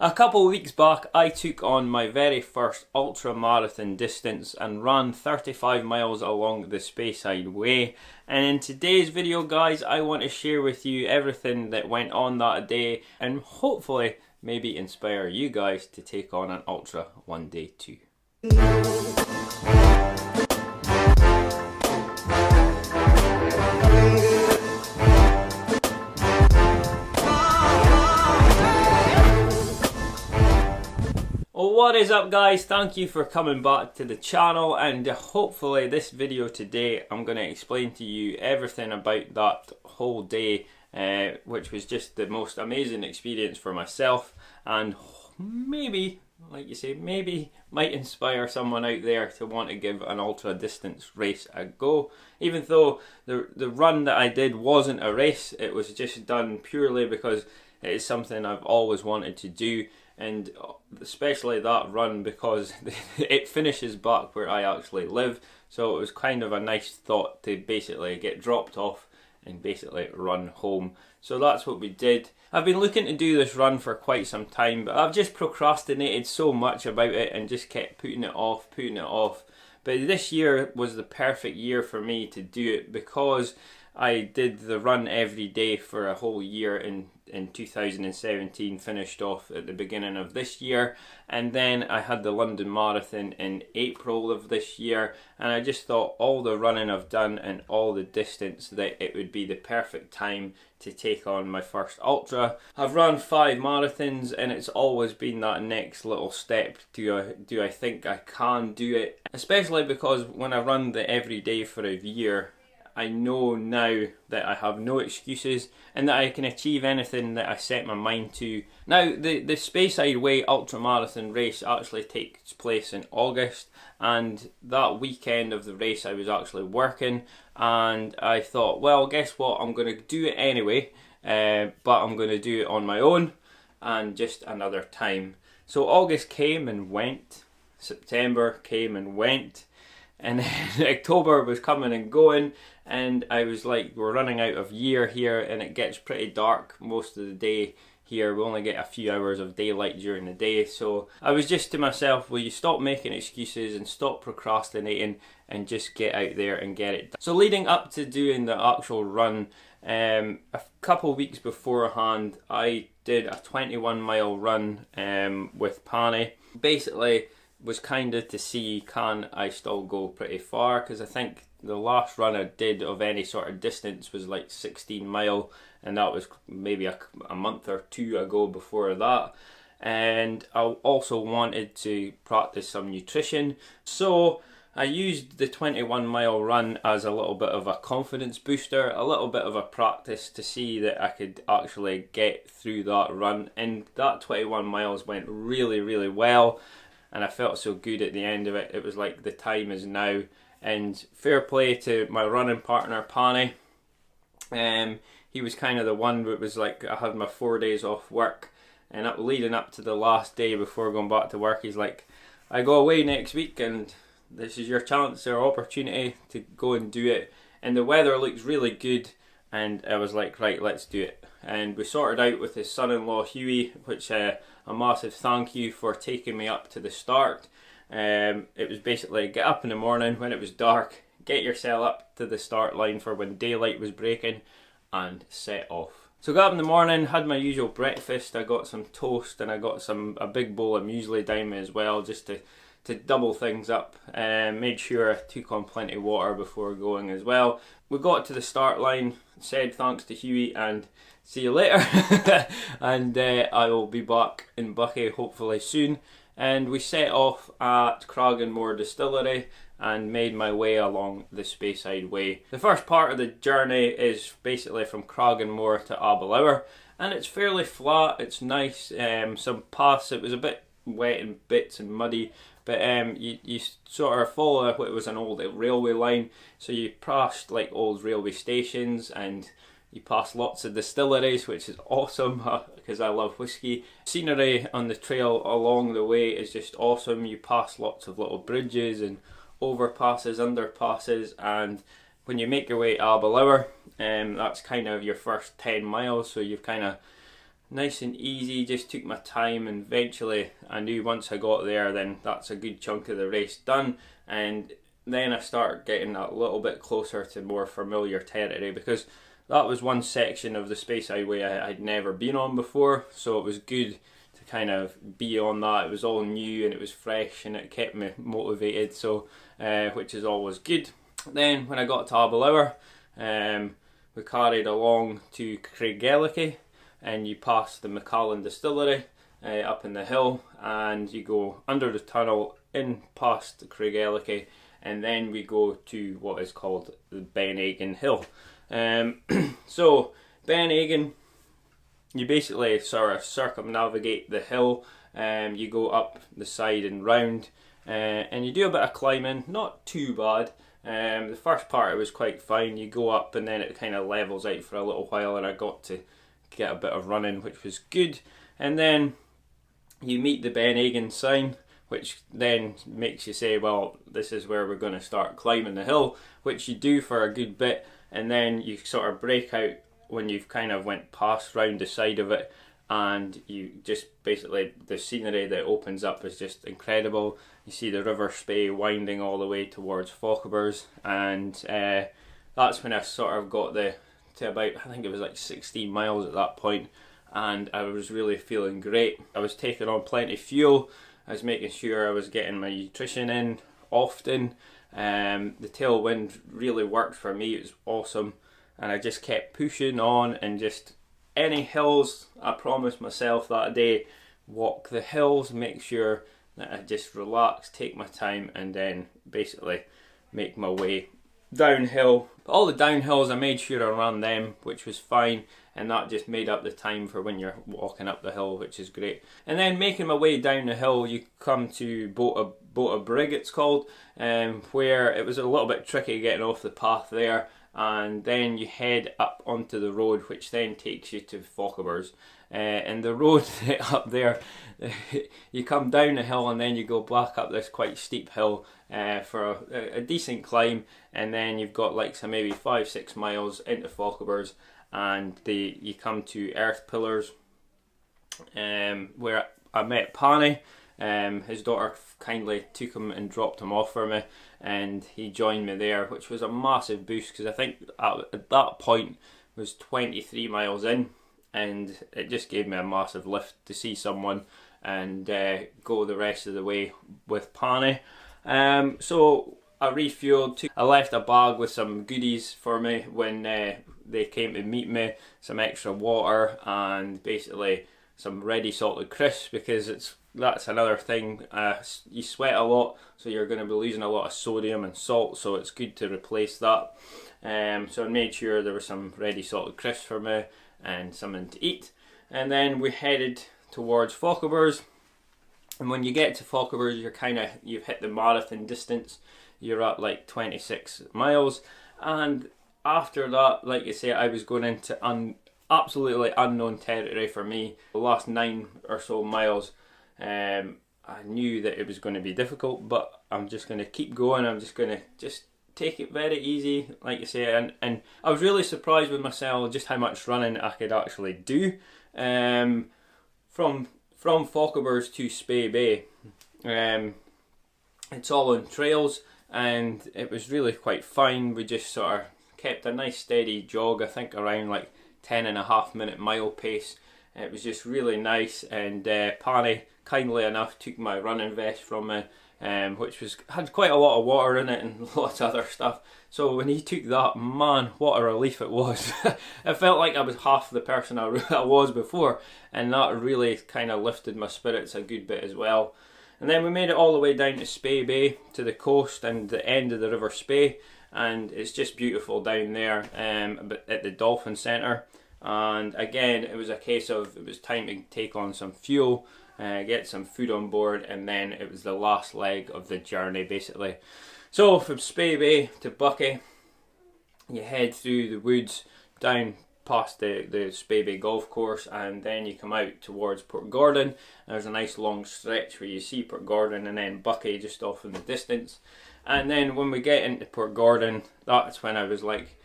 A couple of weeks back I took on my very first ultra marathon distance and ran 35 miles along the Speyside Way, and in today's video guys I want to share with you everything that went on that day and hopefully maybe inspire you guys to take on an ultra one day too. What is up guys, thank you for coming back to the channel, and hopefully this video today I'm going to explain to you everything about that whole day, which was just the most amazing experience for myself, and maybe, like you say, maybe might inspire someone out there to want to give an ultra distance race a go. Even though the run that I did wasn't a race, it was just done purely because it is something I've always wanted to do, and especially that run because it finishes back where I actually live, so it was kind of a nice thought to basically get dropped off and basically run home. So that's what we did. I've been looking to do this run for quite some time, but I've just procrastinated so much about it and just kept putting it off. But this year was the perfect year for me to do it because I did the run every day for a whole year in 2017, finished off at the beginning of this year, and then I had the London Marathon in April of this year, and I just thought all the running I've done and all the distance that it would be the perfect time to take on my first ultra. I've run 5 marathons and it's always been that next little step. Do I think I can do it? Especially because when I run the everyday for a year, I know now that I have no excuses and that I can achieve anything that I set my mind to. Now, the Speyside Way ultramarathon race actually takes place in August, and that weekend of the race I was actually working, and I thought, well, guess what, I'm going to do it anyway, but I'm going to do it on my own and just another time. So August came and went, September came and went, and then October was coming and going, and I was like, we're running out of year here, and it gets pretty dark most of the day here. We only get a few hours of daylight during the day. So I was just to myself, will you stop making excuses and stop procrastinating and just get out there and get it done. So leading up to doing the actual run, a couple weeks beforehand, I did a 21-mile run with Pani. Basically was kind of to see, can I still go pretty far, because I think the last run I did of any sort of distance was like 16 mile, and that was maybe a month or two ago before that. And I also wanted to practice some nutrition, so I used the 21-mile run as a little bit of a confidence booster, a little bit of a practice to see that I could actually get through that run, and that 21 miles went really, really well. And I felt so good at the end of it. It was like the time is now. And fair play to my running partner, Pani. He was kind of the one that was like, I had my 4 days off work, and leading up to the last day before going back to work, he's like, I go away next week and this is your chance or opportunity to go and do it. And the weather looks really good, and I was like, right, let's do it. And we sorted out with his son-in-law Huey, which a massive thank you for taking me up to the start. It was basically get up in the morning when it was dark, get yourself up to the start line for when daylight was breaking, and set off. So got up in the morning, had my usual breakfast. I got some toast and I got a big bowl of muesli down me as well, just to double things up. Made sure I took on plenty of water before going as well. We got to the start line, said thanks to Huey and see you later. And I will be back in Buckie hopefully soon. And we set off at Cragganmore Distillery and made my way along the Speyside Way. The first part of the journey is basically from Cragganmore to Aberlour, and it's fairly flat, it's nice. Some paths, it was a bit wet in bits and muddy, but you sort of follow what was an old railway line, so you passed like old railway stations, and you pass lots of distilleries, which is awesome because I love whiskey. Scenery on the trail along the way is just awesome. You pass lots of little bridges and overpasses, underpasses, and when you make your way to Aberlour, that's kind of your first 10 miles, so you've kind of nice and easy, just took my time, and eventually I knew once I got there then that's a good chunk of the race done. And then I started getting a little bit closer to more familiar territory, because that was one section of the Speyside Way I'd never been on before, so it was good to kind of be on that. It was all new and it was fresh and it kept me motivated, so which is always good. Then when I got to Aberlour, we carried along to Craigellachie, and you pass the Macallan distillery up in the hill, and you go under the tunnel in past Craigellachie, and then we go to what is called the Ben Aigan Hill. So Ben Aigan, you basically sort of circumnavigate the hill, you go up the side and round, and you do a bit of climbing, not too bad. The first part it was quite fine, you go up and then it kind of levels out for a little while, and I got to get a bit of running, which was good. And then you meet the Ben Aigan sign, which then makes you say, well, this is where we're going to start climbing the hill, which you do for a good bit, and then you sort of break out when you've kind of went past round the side of it, and you just basically, the scenery that opens up is just incredible. You see the River Spey winding all the way towards Fauquebers, and that's when I sort of got to about, I think it was like 16 miles at that point, and I was really feeling great. I was taking on plenty of fuel, I was making sure I was getting my nutrition in often. The tailwind really worked for me, it was awesome, and I just kept pushing on, and just any hills, I promised myself that day, walk the hills, make sure that I just relax, take my time, and then basically make my way downhill. But all the downhills I made sure I ran them, which was fine, and that just made up the time for when you're walking up the hill, which is great. And then making my way down the hill, you come to Boat of Brig, it's called, where it was a little bit tricky getting off the path there, and then you head up onto the road, which then takes you to Fauquebers. And the road up there, you come down the hill and then you go back up this quite steep hill for a decent climb, and then you've got like some maybe 5-6 miles into Fauquebers, and you come to Earth Pillars, where I met Pani. His daughter kindly took him and dropped him off for me, and he joined me there, which was a massive boost, because I think at that point was 23 miles in, and it just gave me a massive lift to see someone and go the rest of the way with Pani. So I refueled. I left a bag with some goodies for me when they came to meet me, some extra water, and basically some ready salted crisps, because that's another thing. You sweat a lot, so you're going to be losing a lot of sodium and salt, so it's good to replace that. So I made sure there was some ready salted crisps for me and something to eat, and then we headed towards Fauquebers. And when you get to Fauquebers, you've hit the marathon distance. You're at like 26 miles, and after that, like I say, I was going into absolutely unknown territory for me. The last 9 or so miles, I knew that it was going to be difficult, but I'm just going to keep going. I'm just going to take it very easy, like you say, and I was really surprised with myself just how much running I could actually do. From Fauquebers to Spey Bay, it's all on trails, and it was really quite fine. We just sort of kept a nice steady jog, I think around like 10.5 minute mile pace. It was just really nice, and Pani kindly enough took my running vest from me, which had quite a lot of water in it and lots of other stuff. So when he took that, man, what a relief it was. It felt like I was half the person I was before, and that really kind of lifted my spirits a good bit as well. And then we made it all the way down to Spey Bay, to the coast and the end of the River Spey, and it's just beautiful down there at the Dolphin Centre. And again, it was a case of, it was time to take on some fuel, get some food on board, and then it was the last leg of the journey basically. So from Spey Bay to Buckie, you head through the woods down past the Spey Bay golf course, and then you come out towards Port Gordon. There's a nice long stretch where you see Port Gordon and then Buckie just off in the distance. And then when we get into Port Gordon, that's when I was like,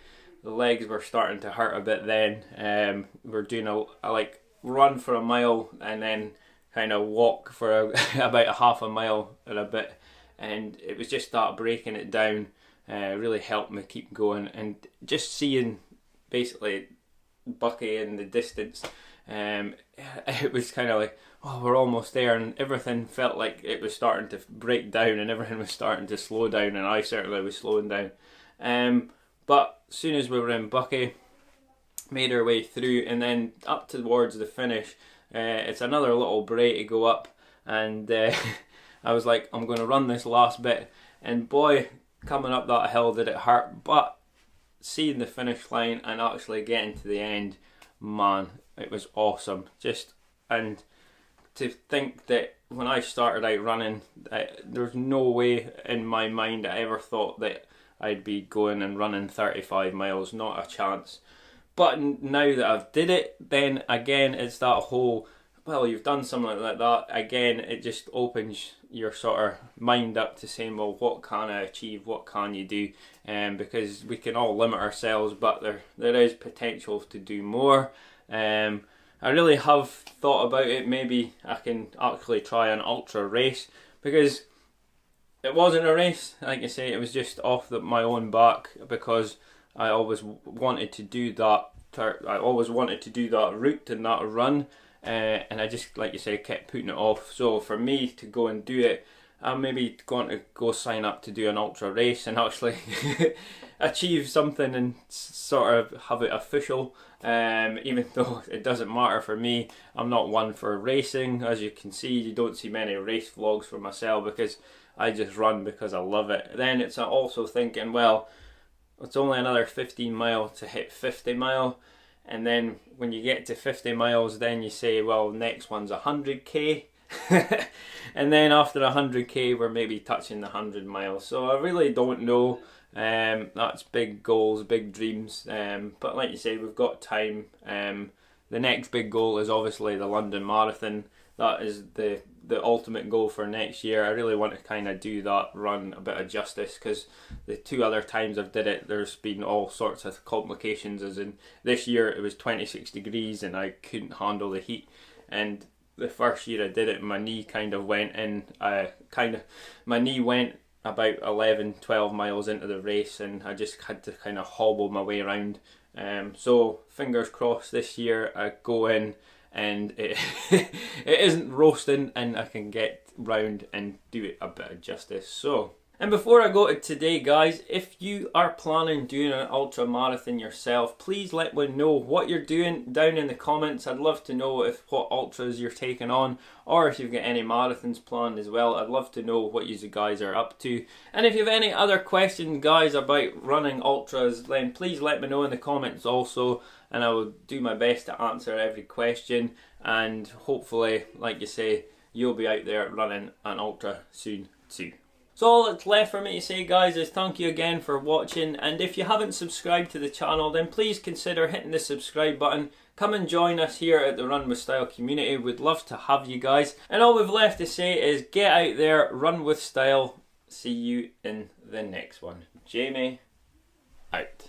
the legs were starting to hurt a bit then. We're doing run for a mile and then kind of walk for about a half a mile and a bit, and it was just that breaking it down really helped me keep going. And just seeing basically Bucky in the distance, it was kind of like, oh, we're almost there, and everything felt like it was starting to break down and everything was starting to slow down, and I certainly was slowing down. But as soon as we were in Bucky, made our way through, and then up towards the finish, it's another little brae to go up, and I was like, I'm going to run this last bit, and boy, coming up that hill did it hurt, but seeing the finish line and actually getting to the end, man, it was awesome. And to think that when I started out running, there's no way in my mind I ever thought that I'd be going and running 35 miles, not a chance. But now that I've did it, then again it's that whole, well, you've done something like that, again it just opens your sort of mind up to saying, well, what can I achieve, what can you do, because we can all limit ourselves, but there is potential to do more. I really have thought about it, maybe I can actually try an ultra race, because it wasn't a race, like I say, it was just off my own back, because I always wanted to do that. I always wanted to do that route and that run, and I just, like you say, kept putting it off. So for me to go and do it, I'm maybe going to go sign up to do an ultra race and actually achieve something and sort of have it official. Even though it doesn't matter for me, I'm not one for racing. As you can see, you don't see many race vlogs for myself because I just run because I love it. Then it's also thinking, well, it's only another 15 mile to hit 50 mile, and then when you get to 50 miles, then you say, well, next one's 100k, and then after 100k we're maybe touching the 100 miles. So I really don't know. That's big goals, big dreams, but like you say, we've got time. The next big goal is obviously the London Marathon. That is the ultimate goal for next year. I really want to kind of do that run a bit of justice, because the 2 other times I've did it, there's been all sorts of complications, as in this year it was 26 degrees and I couldn't handle the heat, and the first year I did it, my knee kind of went in, my knee went about 11-12 miles into the race, and I just had to kind of hobble my way around. So fingers crossed this year I go in and it it isn't roasting and I can get round and do it a bit of justice. So, and before I go to today, guys, if you are planning doing an ultra marathon yourself, please let me know what you're doing down in the comments. I'd love to know what ultras you're taking on, or if you've got any marathons planned as well. I'd love to know what you guys are up to. And if you have any other questions, guys, about running ultras, then please let me know in the comments also, and I will do my best to answer every question, and hopefully, like you say, you'll be out there running an ultra soon too. So all that's left for me to say, guys, is thank you again for watching, and if you haven't subscribed to the channel, then please consider hitting the subscribe button. Come and join us here at the Run With Style community. We'd love to have you guys. And all we've left to say is get out there, run with style. See you in the next one. Jamie, out.